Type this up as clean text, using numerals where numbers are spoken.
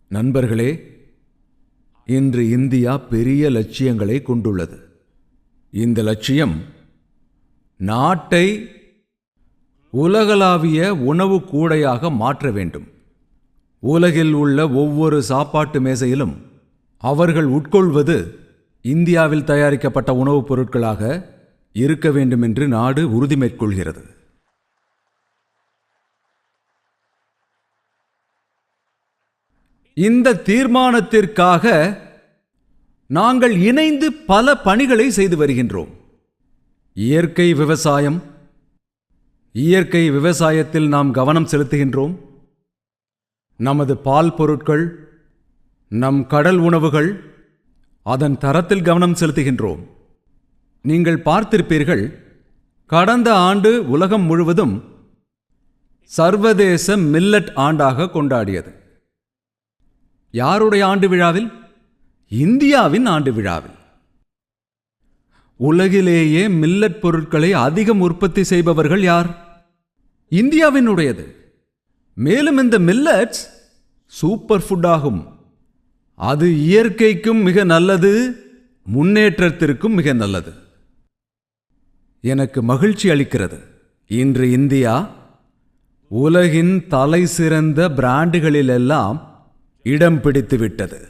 நண்பர்களே, இன்று இந்தியா பெரிய லட்சியங்களை கொண்டுள்ளது. இந்த லட்சியம் நாட்டை உலகளாவிய உணவு கூடையாக மாற்ற வேண்டும். உலகில் உள்ள ஒவ்வொரு சாப்பாட்டு மேசையிலும் அவர்கள் உட்கொள்வது இந்தியாவில் தயாரிக்கப்பட்ட உணவுப் பொருட்களாக இருக்க வேண்டும் என்று நாடு உறுதி மேற்கொள்கிறது. இந்த தீர்மானத்திற்காக நாங்கள் இணைந்து பல பணிகளை செய்து வருகின்றோம். இயற்கை விவசாயத்தில் நாம் கவனம் செலுத்துகின்றோம். நமது பால் பொருட்கள், நம் கடல் உணவுகள், அதன் தரத்தில் கவனம் செலுத்துகின்றோம். நீங்கள் பார்த்திருப்பீர்கள், கடந்த ஆண்டு உலகம் முழுவதும் சர்வதேச மில்லட் ஆண்டாக கொண்டாடியது. யாருடைய ஆண்டு விழாவில்? இந்தியாவின் ஆண்டு விழாவில். உலகிலேயே மில்லட் பொருட்களை அதிகம் உற்பத்தி செய்பவர்கள் யார்? இந்தியாவினுடையது. மேலும் இந்த மில்லட்ஸ் சூப்பர் ஃபுட் ஆகும். அது இயற்கைக்கும் மிக நல்லது, முன்னேற்றத்திற்கும் மிக நல்லது. எனக்கு மகிழ்ச்சி அளிக்கிறது, இன்று இந்தியா உலகின் தலை சிறந்த பிராண்டுகளிலெல்லாம் இடம் பிடித்து விட்டது.